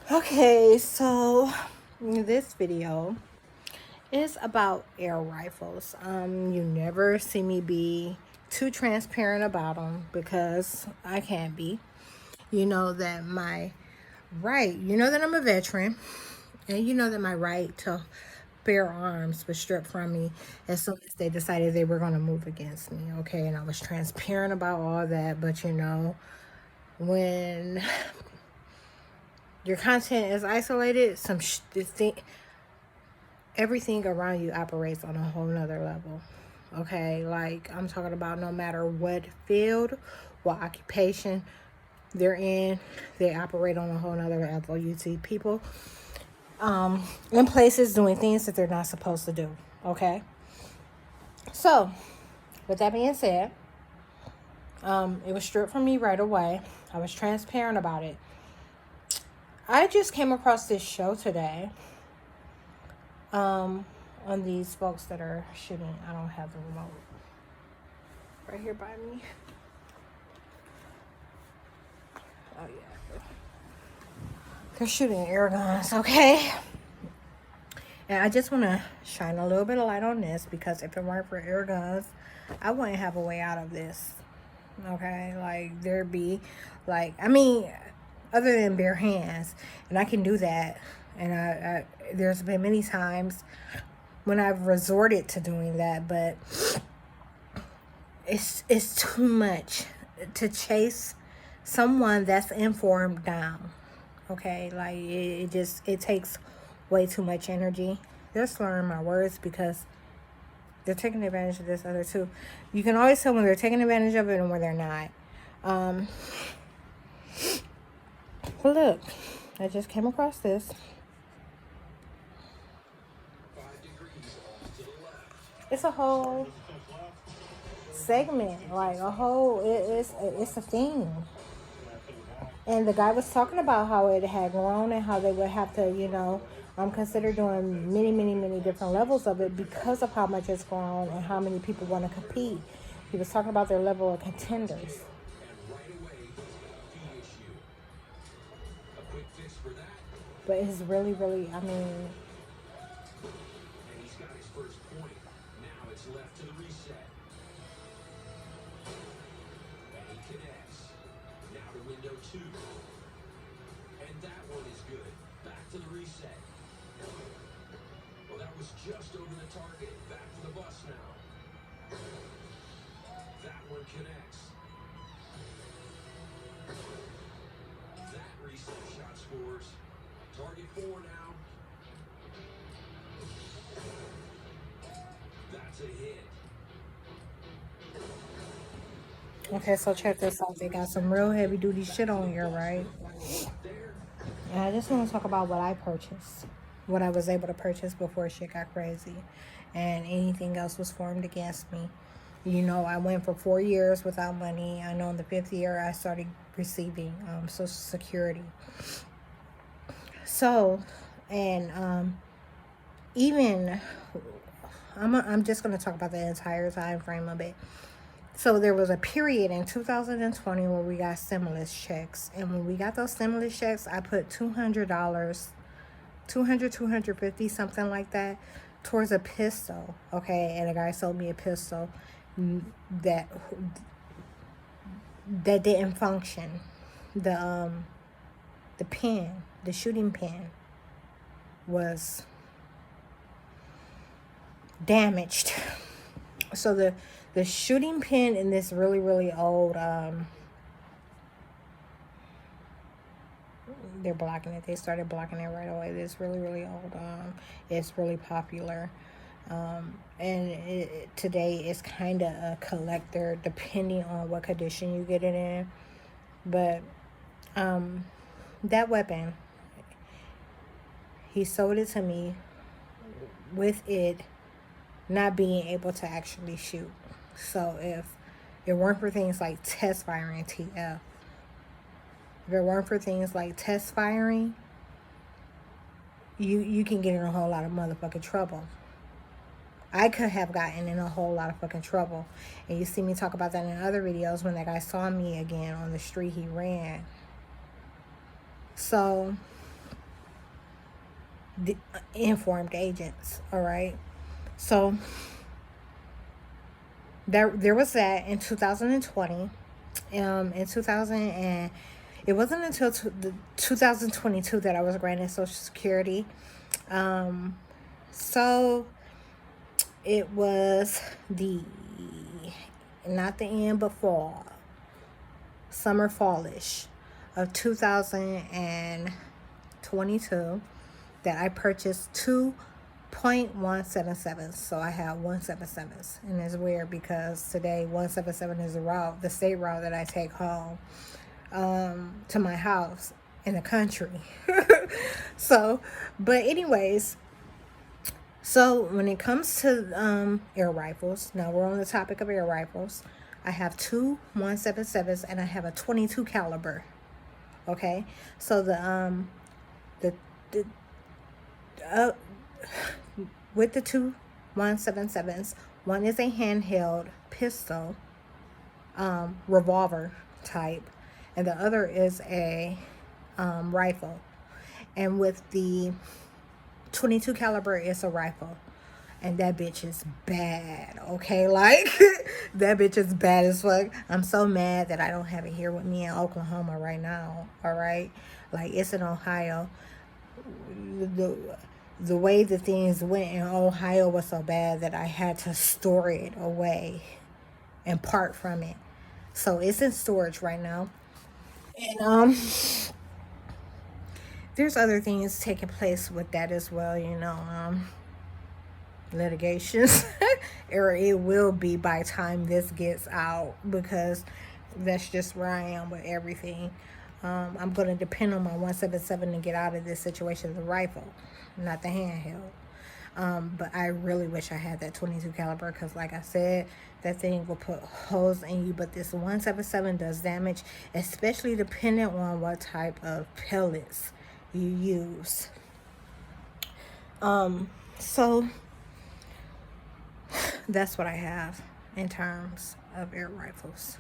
Okay, so this video is about air rifles. You never see me be too transparent about them because I can't be. You know that I'm a veteran, and you know that my right to bear arms was stripped from me as soon as they decided they were going to move against me. Okay, and I was transparent about all that, but when your content is isolated, everything around you operates on a whole nother level. Okay, like I'm talking about no matter what field, what occupation they're in, they operate on a whole nother level. You see people in places doing things that they're not supposed to do. Okay, so with that being said, it was stripped from me right away. I was transparent about it. I just came across this show today on these folks that are shooting. I don't have the remote right here by me. Oh yeah, they're shooting airguns. Okay, and I just want to shine a little bit of light on this because if it weren't for airguns, I wouldn't have a way out of this. Okay, like there'd be other than bare hands, and I can do that. And I there's been many times when I've resorted to doing that, but it's too much to chase someone that's informed down. Okay, like it takes way too much energy. They're slurring my words because they're taking advantage of this other too. You can always tell when they're taking advantage of it and when they're not. Well, look, I just came across this. It's a whole segment, like it's a thing. And the guy was talking about how it had grown and how they would have to, consider doing many different levels of it because of how much it's grown and how many people want to compete. He was talking about their level of contenders. But it's really, really, And he's got his first point. Now it's left to the reset. And he connects. Now to window 2. And that one is good. Back to the reset. Well, that was just over the target. Back to the bus now. That one connects. That reset shot scores. Target 4 now. That's a hit. Okay, so check this out. They got some real heavy duty shit on here, right? And I just want to talk about what I purchased. What I was able to purchase before shit got crazy. And anything else was formed against me. I went for 4 years without money. I know in the 5th year I started receiving Social Security. So, and even I'm just going to talk about the entire time frame of it. So there was a period in 2020 where we got stimulus checks, and when we got those stimulus checks, I put $200, $250, something like that, towards a pistol. Okay, and a guy sold me a pistol that didn't function. The pin, the shooting pin, was damaged. So the shooting pin in this really, really old, they're blocking it. They started blocking it right away. This really, really old. It's really popular. And today it's kind of a collector depending on what condition you get it in. But that weapon, he sold it to me with it not being able to actually shoot. So if it weren't for things like test firing, if it weren't for things like test firing, you can get in a whole lot of motherfucking trouble. I could have gotten in a whole lot of fucking trouble. And you see me talk about that in other videos. When that guy saw me again on the street, he ran. So informed agents. All right. So there was that in 2020. In 2000 and it wasn't until the 2022 that I was granted Social Security. So it was not the end, but summer fallish of 2022 that I purchased 2.177. So I have 177s, and it's weird because today 177 is the state route that I take home to my house in the country. So, but anyways, so when it comes to air rifles, now we're on the topic of air rifles. I have two 177s and I have a 22 caliber. Okay, so with the two 177s, one is a handheld pistol, revolver type, and the other is a rifle. And with the 22 caliber, it's a rifle, and that bitch is bad. Okay, like that bitch is bad as fuck. I'm so mad that I don't have it here with me in Oklahoma right now. All right, like it's in Ohio. The way the things went in Ohio was so bad that I had to store it away and part from it. So it's in storage right now. And there's other things taking place with that as well, litigations. Or it will be by time this gets out, because that's just where I am with everything. I'm going to depend on my 177 to get out of this situation, the rifle, not the handheld. But I really wish I had that 22 caliber, because like I said, that thing will put holes in you. But this 177 does damage, especially depending on what type of pellets you use. So that's what I have in terms of air rifles.